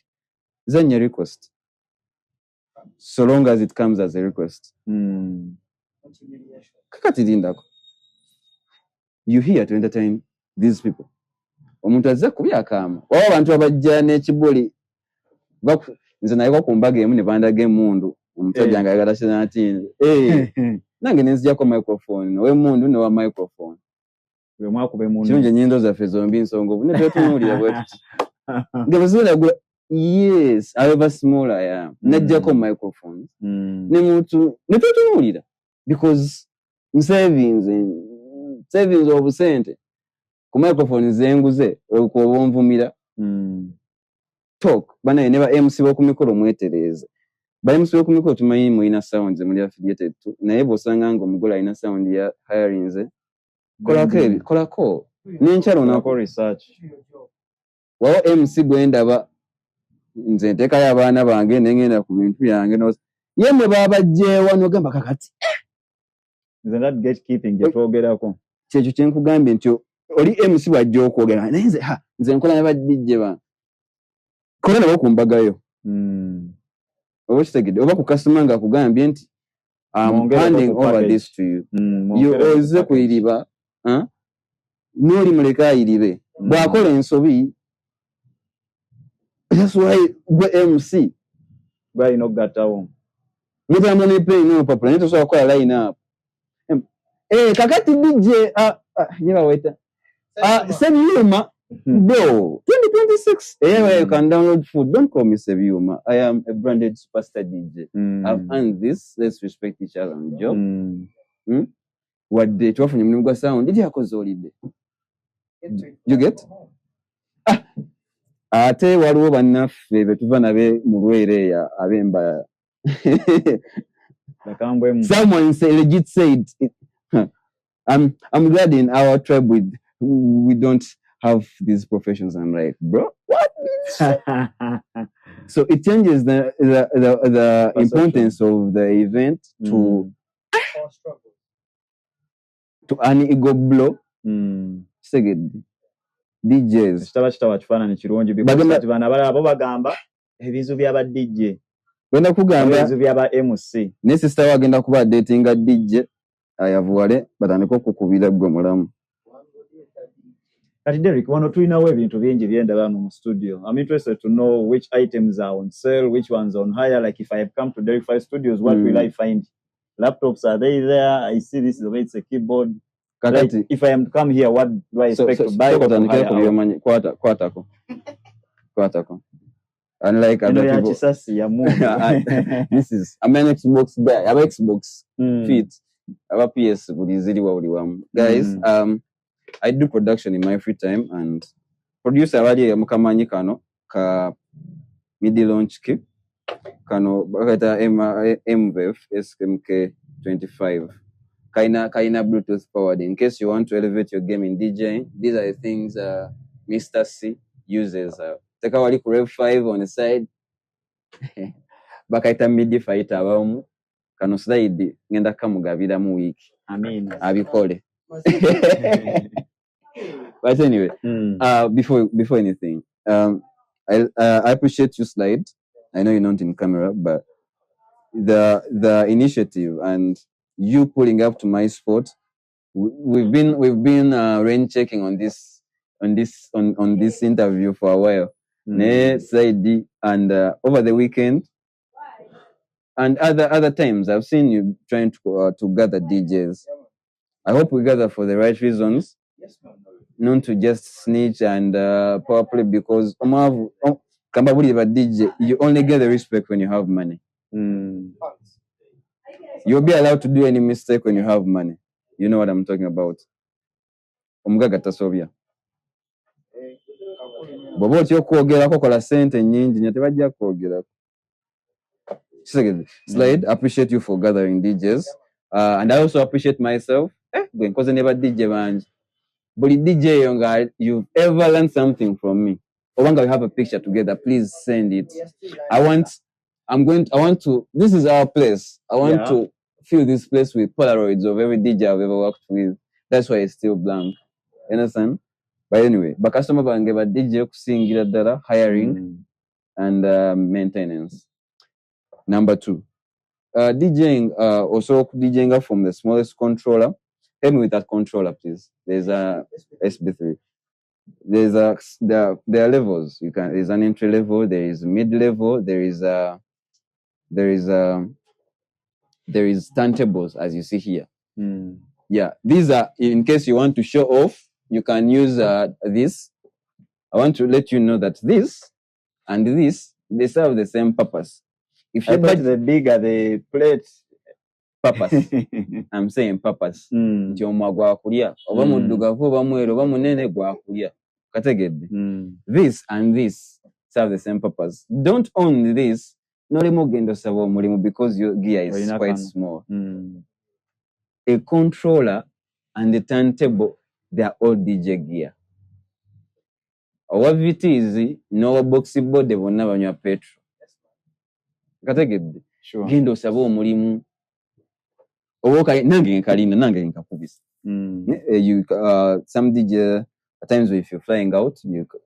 Then your request, so long as it comes as a request. You're here to entertain these people. Omuntu azza kubyakama waba abantu abajja n'ekibuli nze naye bakumbaga emu ne bandaga emundu omusajja nga ayagala kinatinze nange nenzijako microphone we mundu ne wa microphone we mwakube mundu kirungi ennyindo zaffe zombi nsongovu ne twetunuulira bwe tuti nga bazula yes however small I am najjako microphone ne muntu ne twetunuulira because savings obusente ku microphone zenguze okuba onvumira talk bana ne ba MC bo ku mikoro mwetereze ba MC bo ku mikoro tumanyi muina sounds muli affiliated to naye bosanga ngo mugola ina sound ya hirinze kolako n'enkyalo nako research wao MC gwenda ba nze nteka y'abaana bange nengenda ku bintu yange no yemwe babajjewa n'ogamba kakati nze that gatekeeping getwogerako kyekyo kyenkugambye nti oli MC wajja okwogera naye nze nkola n'abadijje ba kola nabo kumbagayo oba kitegedde oba ku customer nga akugambye nti I'm handing over this to you you oze kuyiriba n'oli muleka ayiribe bw'akola ensobi that's why gwe MC bw'alina okugattawo mutamba ne play no papa naye tosobola kukola line up kakati DJ nyeba weta Sebyuma bro 2026 anyway you can download food. Don't call me Sebyuma. I am a branded superstar DJ. I've earned this. Let's respect each other on the job. What day twafunye mulimu gwa sound DJ yakoze holiday you get ate waliwo bannaffe betuva nabe mu lwere ya abemba someone legit said I'm glad in our tribe we don't have these professions. I'm like, bro, what? So it changes the importance of the event to an ego blow. Second, DJs. Kitaba kifaananyi kirungi because bana balabo bagamba ebizu by'aba DJ. Wenda kugamba ebizu by'aba MC. Ne sister wagenda kuba dating a DJ ayavuwale batandika okukubira gwe mulamu. Kati Derek, wano tulinawo ebintu bingi byenda bano mu studio. I'm interested to know which items are on sale, which ones are on hire. Like if I have come to Derek 5 Studios, what will I find? Laptops, are they there? I see this is it's a keyboard. Like, if I am to come here, what do I expect to buy? Kwatako. Unlike other people. This is I'm an Xbox bear. I have Xbox feet. I have PS guys, I do production in my free time and producer wali mukamanyi kano ka midi launch ki kano bakata MVF SMK 25 kaina Bluetooth powered in case you want to elevate your game in DJing. These are the things Mr. C uses. Teka wali ku Rev 5 on the side bakaita midi fighter abamu kano slide ngenda kamugabira mu wiki abikole. But anyway, before anything, I appreciate you, Slide. I know you're not in camera, but the initiative and you pulling up to my spot, we've been rain checking on this interview for a while. And over the weekend and other times I've seen you trying to gather DJs. I hope we gather for the right reasons, not to just snitch and power play, because DJ, you only get the respect when you have money. You'll be allowed to do any mistake when you have money. You know what I'm talking about. Omugaga tasobya. Bobo tyo kwogera ko kola sente nyingi nyate bajja kwogera. Slade, appreciate you for gathering DJs. And I also appreciate myself. Because I never DJ band. But the DJ younger, you've ever learned something from me. Obanga, we have a picture together. Please send it. I want to, this is our place. I want to fill this place with Polaroids of every DJ I've ever worked with. That's why it's still blank. You understand? But anyway, but customer bangeva DJ kusingira dala, hiring and maintenance. Number 2. DJing, also DJing from the smallest controller. Help me with that controller, please. There's a SB3. There are levels. There's an entry level, there is mid level, there is turntables, as you see here. Yeah, these are, in case you want to show off, you can use this. I want to let you know that this and this, they serve the same purpose. If you thought the bigger the plates, purpose. I'm saying purpose. Nti omwa kulia oba muddugavu oba mweru oba munene gwa kulia. Kategedde. This and this serve the same purpose. Don't own this. Noli mugendo sabo omulimu because your gear is quite small. A controller and the turntable, they are all DJ gear. Our VTs no boxy board bonna banywa petrol. Kategedde. Sure. Gendo sabo omulimu. Owoka nange nkalina nange nkakubisa. You some DJ at times if you're flying out,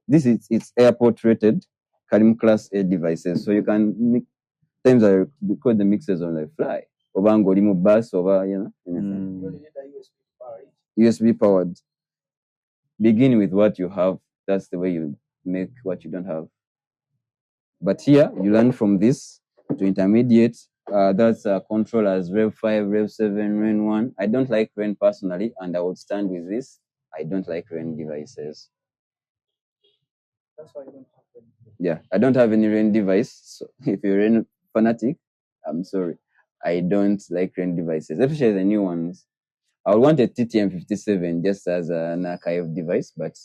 it's airport rated Kalim class A devices, so you can make times I record the mixes on the fly. Obango limu bus over, you know. USB powered. Begin with what you have. That's the way you make what you don't have. But here you learn from this to intermediate. That's controllers Rev 5, Rev 7, Ren 1. I don't like Ren personally, and I would stand with this. I don't like Ren devices. That's why you don't have them. Yeah, I don't have any Ren device. So if you're a Ren fanatic, I'm sorry. I don't like Ren devices, especially the new ones. I would want a TTM57 just as an archive device, but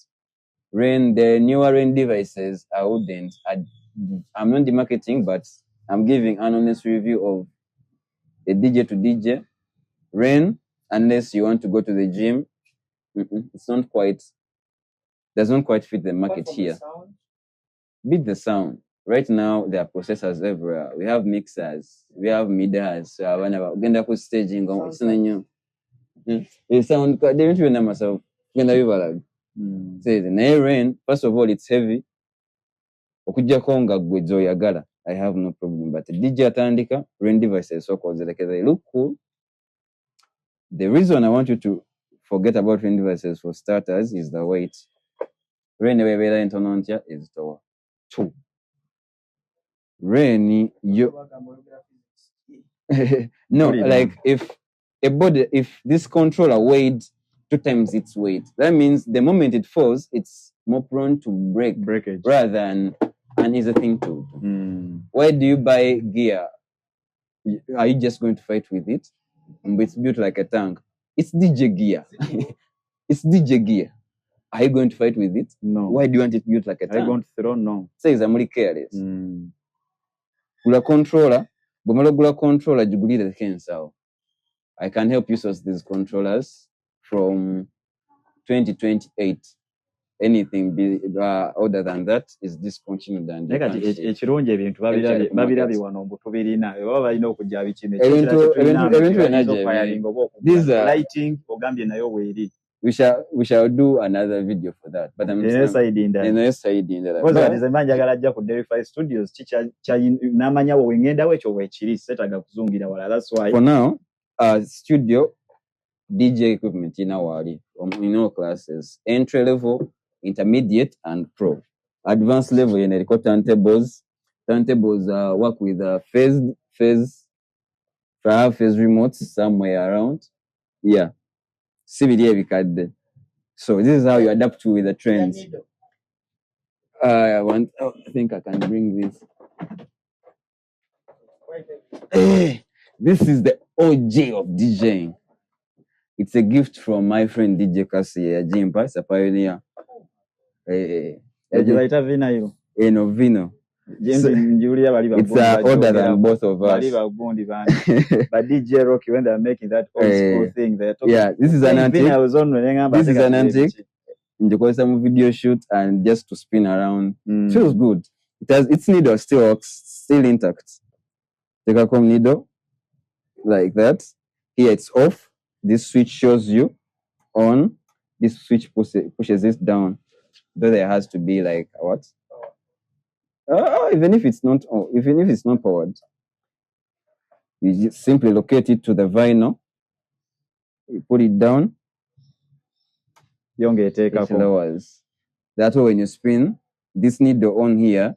the newer Ren devices, I wouldn't. I'm not demarketing, but I'm giving an honest review of a DJ to DJ. Ren, unless you want to go to the gym, it's not quite, does not quite fit the market here. Beat the sound. Right now, there are processors everywhere. We have mixers, we have miders. Uganda ku staging on the sound. They don't even know myself. Say the Ren. First of all, it's heavy. Okujja konga gwezo yagala. I have no problem. But DJ atandika Ren devices so called they look cool. The reason I want you to forget about Ren devices for starters is the weight. Ren webera intonontia is tower. 2. Ren you no, like if this controller weighed 2 times its weight, that means the moment it falls, it's more prone to breakage rather than an easy thing to do. Why do you buy gear? Are you just going to fight with it? It's built like a tank. It's DJ gear. It's DJ gear. Are you going to fight with it? No. Why do you want it built like a tank? Are you going to throw? No. Says I'm really careless. Gula controller. Gula controller jugulira kensawo. I can help you source these controllers from 2028. Anything other than that is discontinued. And ekirungi ebintu babirabi wano mbutubirina baba balina okujja bikino ebintu lighting ogambye nayo weeri we shall do another video for that. But I'm side in that. Because that is a man jagala ajja ku Derify Studios cha namanya wo wengenda wecho wechiri setaga kuzungira wala. That's why for now studio DJ equipment in our classes, entry level, intermediate, and pro. Advanced level in turntables. Turntables work with phase remotes somewhere around. Yeah. CBD card. So this is how you adapt to with the trends. I think I can bring this. Hey, this is the OG of DJing. It's a gift from my friend DJ Kasi Jimpa. It's a pioneer. Vino. James and Julia, it's older than both of us. But DJ Rocky, when they're making that old school thing, they're talking. Yeah, this is an antique. This is an antique. Because some video shoot and just to spin around. Feels good. Its needle still works, still intact. Take a comb needle like that. Here it's off. This switch shows you on. This switch pushes this down. Though there has to be like what? Even if it's not powered, you just simply locate it to the vinyl. You put it down. It lowers. That way, when you spin, this needle on here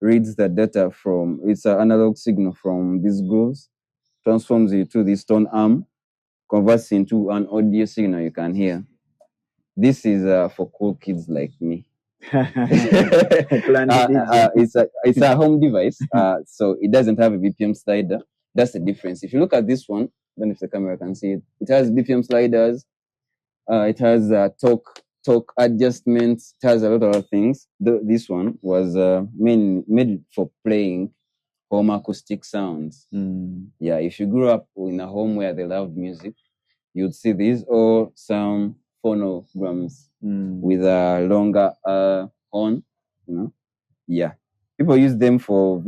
reads the data from it's an analog signal from these grooves, transforms it to this tone arm, converts into an audio signal you can hear. This is for cool kids like me. It's a home device, so it doesn't have a BPM slider. That's the difference. If you look at this one, I don't know if the camera can see it. It has BPM sliders. It has torque adjustments. It has a lot of things. This one was made for playing home acoustic sounds. Yeah, if you grew up in a home where they loved music, you'd see these or some phonograms with a longer horn, Yeah, people use them for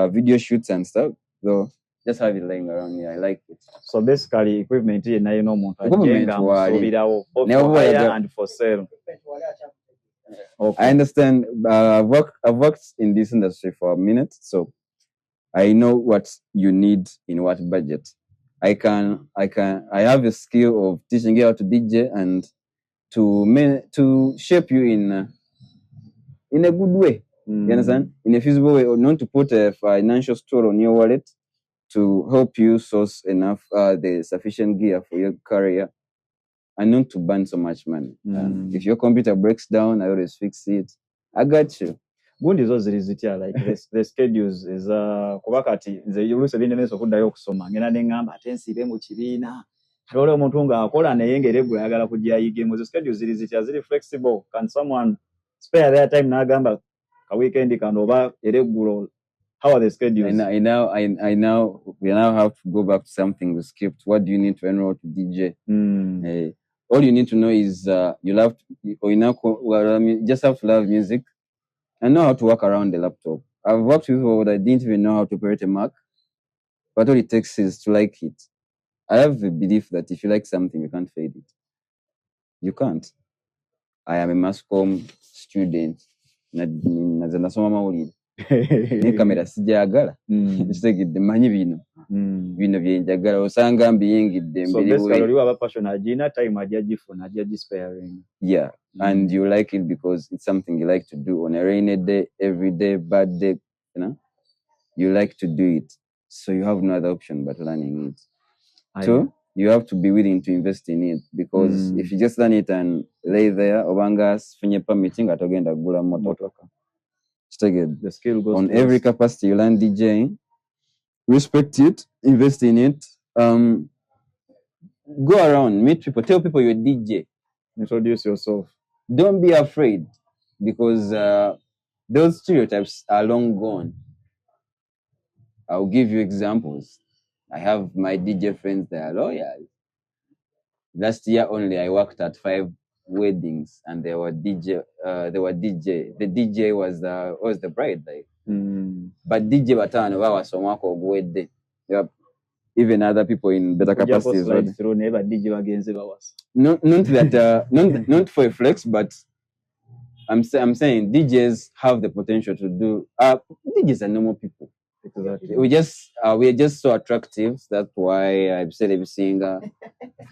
video shoots and stuff. So just have it laying around here. I like it. So basically, equipment here now and for sale. Okay. I understand. I've worked in this industry for a minute, so I know what you need in what budget. I have a skill of teaching you how to DJ and to shape you in a good way. You understand? In a feasible way, or not to put a financial store on your wallet to help you source enough the sufficient gear for your career and not to burn so much money. If your computer breaks down, I always fix it. I got you. Gundi zo ziri zitya like the schedules is kubakati nze yuluse bindemezo okuddayo okusoma ngena nengamba ate nsibe mu kibiina kale omuntu nga akola naye ng'eregula ayagala kujja ayigemu. The schedules ziri zitya, ziri flexible? Can someone spare their time n'agamba ka weekend kano oba ereggulo? How are the schedules? I now we now have to go back to something we skipped. What do you need to enroll to DJ? All you need to know is you just have to love music and know how to work around the laptop. I've worked with people that didn't even know how to operate a Mac, but all it takes is to like it. I have a belief that if you like something, you can't fade it. You can't. I am a mass comm student. Ne kamera sijagala kitegedde manyi bino byenjagala osanga mbiyingidde so basically oli waba passion agina time ajagifuna ajagisparing. Yeah, and you like it because it's something you like to do on a rainy day, every day, bad day, you like to do it, so you have no other option but learning it. So you have to be willing to invest in it, because if you just learn it and lay there obanga funye permitting atogenda kugula motoka. The skill goes on every capacity. You learn DJing, respect it, invest in it, go around, meet people, tell people you're DJ, introduce yourself. Don't be afraid, because those stereotypes are long gone. I'll give you examples. I have my DJ friends that are lawyers. Last year only, I worked at 5 weddings, and they were DJ. The DJ was the bride, like. But DJ batano wasomako gwedde. even other people in better capacities. Slide through never DJ against us. Not that not for a flex, but I'm saying DJs have the potential to do. DJs are normal people. Exactly. We are just so attractive. That's why I've said every singer.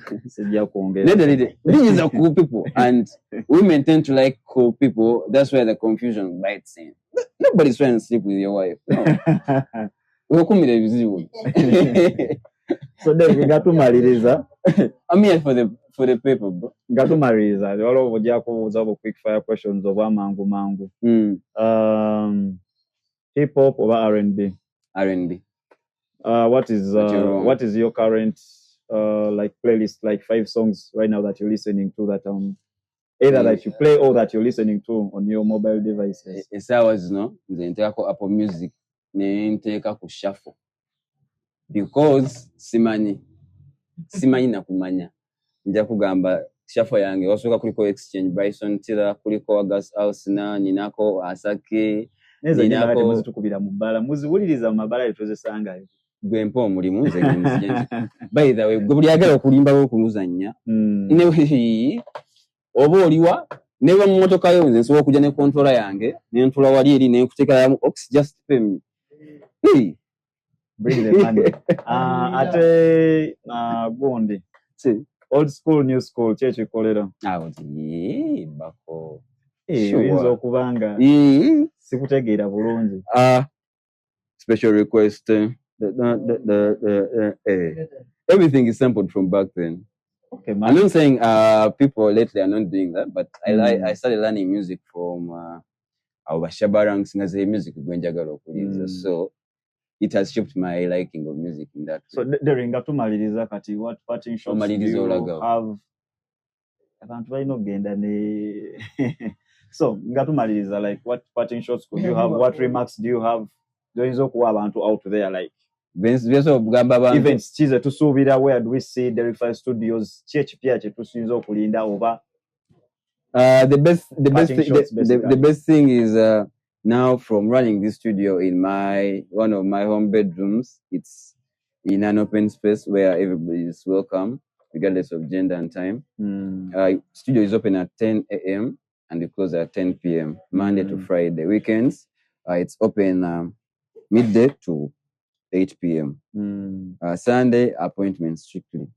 DJs are cool people, and women tend to like cool people. That's where the confusion bites in. Nobody's trying to sleep with your wife. No. So then we got to maliriza. I'm here for the paper, bro. Got to maliriza. All of you have quick fire questions of mangu. Hip hop or R&B? R&B. What is your current like playlist, like 5 songs right now that you're listening to that either that you play or that you're listening to on your mobile devices? It's ours, no? The entire Apple Music, the entire shuffle. Because simanyi na kumanya. Nja kugamba shuffle yange osoka kuliko Exchange, Bryson Tiller, kuliko August House na ninako Asake. Ninako muzi tukubira mubala. Muzi wuliriza mabala yetozesanga. Gwe mpo mulimu nze nzi. By the way, gwe buli agala okulimba okuluzanya. Ne oba oliwa neba mu motoka yo nze nsobola kujja ne controller yange ne ntula wali eri ne kuteeka ya ox just pay me. Bring the money. Ate gondi. Old school, new school, church kolera. Bako. Uyinza okubanga. Sikutegeera bulungi. Special request. Everything is sampled from back then. Okay, man. I'm not saying people lately are not doing that, but I started learning music from our Shabarang singers music Gwenjagalo. So it has shaped my liking of music in that way. So during Gatumaliriza kati, what parting shots do you have? Abantu balina ogenda ne So Gatumaliriza, like what parting shots could you have? What remarks do you have? Doyinza okuwa abantu out there like events chize tusuubira, where do we see the studios? Church pia chetusinza okulinda oba the best thing is now from running this studio in one of my home bedrooms. It's in an open space where everybody is welcome regardless of gender and time. Studio is open at 10 a.m. and it closes at 10 p.m. Monday to Friday. Weekends it's open midday to 8 p.m. Sunday appointments strictly.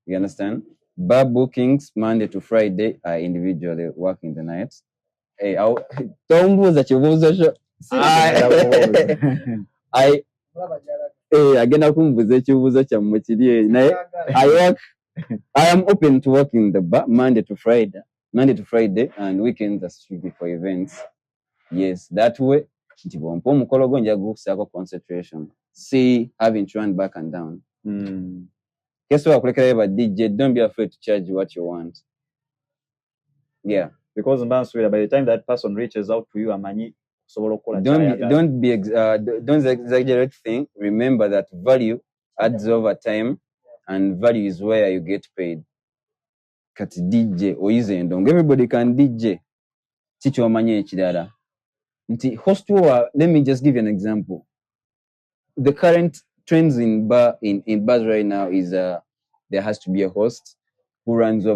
You understand? Bar bookings Monday to Friday are individually working the nights. Hey, I am open to work in the bar Monday to Friday, and weekends are strictly for events. Yes, that way. Concentration. See, having to run back and down. Guess what? DJ, don't be afraid to charge what you want. Yeah, because by the time that person reaches out to you, don't exaggerate things. Remember that value adds over time, and value is where you get paid. Kati DJ oizendong, everybody can DJ. Chicho manye chidara. Host tour. Let me just give you an example. The current trends in bars right now is there has to be a host who runs the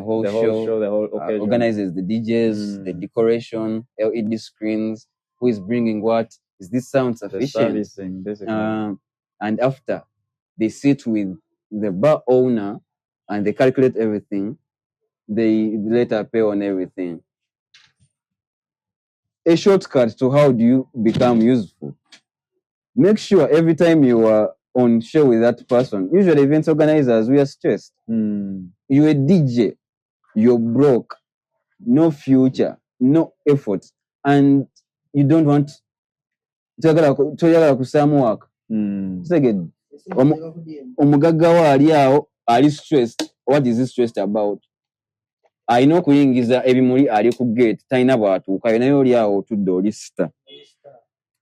whole show, organizes the DJs, the decoration, LED screens, who is bringing what, is this sound sufficient? The servicing, basically. And after they sit with the bar owner and they calculate everything, they later pay on everything. A shortcut to how do you become useful. Make sure every time you are on show with that person, usually events organizers, we are stressed. You're a DJ, you're broke, no future, no effort, and you don't want to work. Second, omugaggawa ali awo ali stressed. What is he stressed about? I know kuyingiza ebimuli ali ku gate talina bwatuuka naye oli awo otudde oli sita.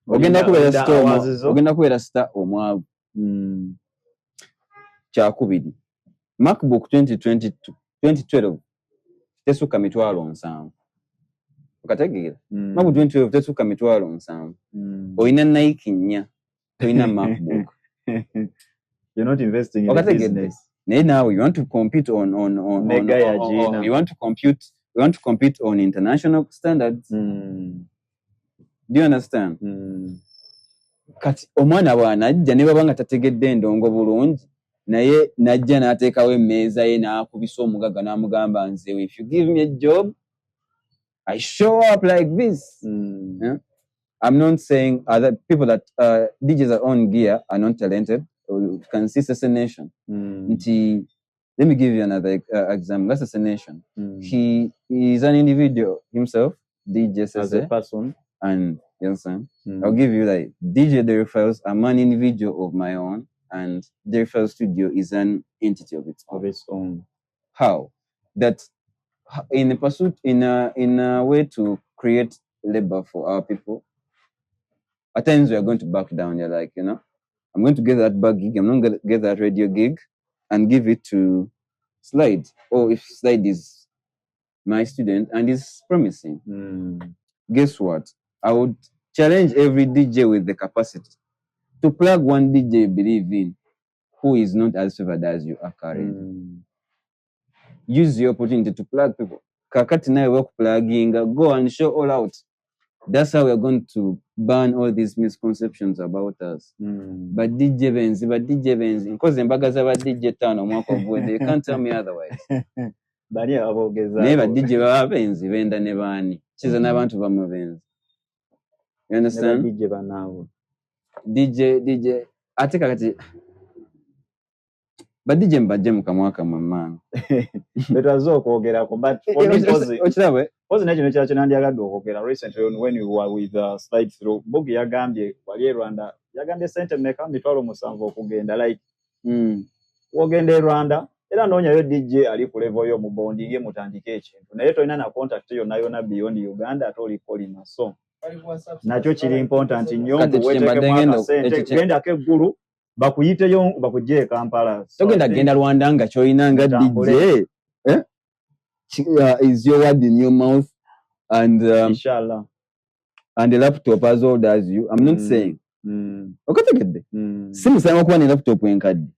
Ogenda kubeera sita omwavu. Kyakubiri, MacBook 2012 tesukka $7,000. okategeera mabu 2012 tetuuka 7,000 oyina Nike 4 toyina MacBook. You're not investing in the business. Now you want to compete on you want to compete on international standards. Do you understand? Kati omwana bwana ajja ne babanga tategedde endongo bulungi naye najja n'ateekawo emmeeza ye n'akubisa omugaga n'amugamba nze if you give me a job I show up like this. Yeah? I'm not saying other people that DJs that own gear are not talented. You can see Assassination. Let me give you another example. That's Assassination. He is an individual himself, DJ as a person. And you understand? I'll give you like DJ Derek Files. I'm an individual of my own, and Derek Files Studio is an entity of its own. How? That in a pursuit, in a way to create labor for our people. At times we are going to back down. You're like, I'm going to get that back gig. I'm not going to get that radio gig and give it to Slide. Or if Slide is my student and is promising, guess what? I would challenge every DJ with the capacity to plug one DJ you believe in who is not as favored as you are currently. Use the opportunity to plug people. Kakati na work plugging, go and show all out. That's how we're going to ban all these misconceptions about us. But DJ Benz, because the bagas of DJ town or walk of wood, they can't tell me otherwise. But yeah, never DJ Benz, Venda Nevani. She's an avant of Benz. You understand? DJ. I think I got it. But DJ Mbajem Kamwaka, my man. But as well, but recently when you were with Slide Through, Bogi Yagambye, Wali Rwanda, Yagambye sent a meka mitwalo musanvu okugenda like wogende Rwanda era noonya yo DJ ali ku level yo mu bonding ye mutandike ekintu naye toyina na contact yo nayo na beyond Uganda atoli kolina so nakyo kiri important nnyo genda ke guru bakuyiteyo bakujje Kampala genda Rwanda nga kyoyina nga DJ is your word in your mouth and inshallah and the laptop as old as you. I'm not saying okategedde simusanga kuba ne laptop enkadde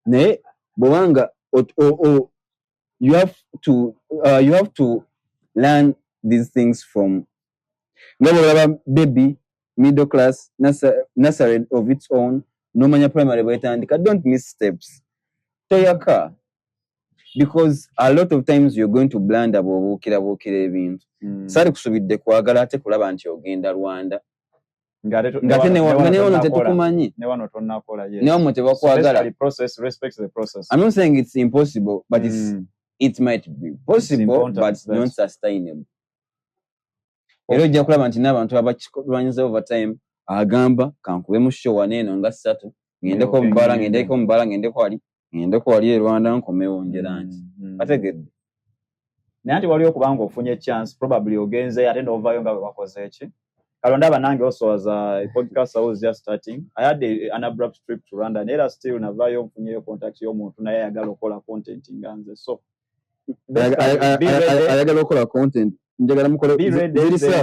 naye bwanga you have to learn these things from baby middle class nursery of its own nomanya primary bwetandika. Don't miss steps toyaka because a lot of times you're going to blunder bw'obuukira ebintu sali kusubidde kwagala ate kulaba nti ogenda Rwanda ngate ne wano tetukumanyi ne wano tonnakola ne wano tebakwagala. Respect the process. I'm not saying it's impossible but it might be possible but not sustainable. Era ojja kulaba nti n'abantu abakimanyiza over time agamba kankube mu show waneeno nga 3 ngendeko Mbala ngendeko wali e Rwanda nkomewo njerangi ategedde naye nti wali okubanga ofunye chance probably ogenze ate n'ovayo nga bakoze eki kalonda abanange also as a podcast I was just starting I had an abrupt trip to Rwanda nera still navayo mfunyeyo contact y'omuntu naye ayagala okola content nganze so ayagala okola content njagala mukole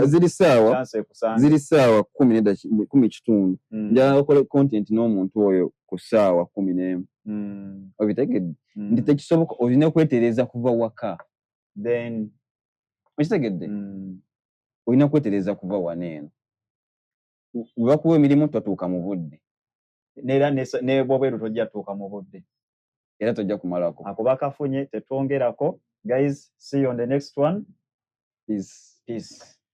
ziri saawa 10 njagala okole content n'omuntu oyo ku saawa 11 obitegedde ndi tekisoboka olina okwetereza kuva waka then okitegedde olina kwetereza kuva waneeno webakuwa emirimu totuuka mu budde neera ne bwobweru tojja tuuka mu budde era tojja kumalako ako bakafunye tetwongerako guys see you on the next one. Peace.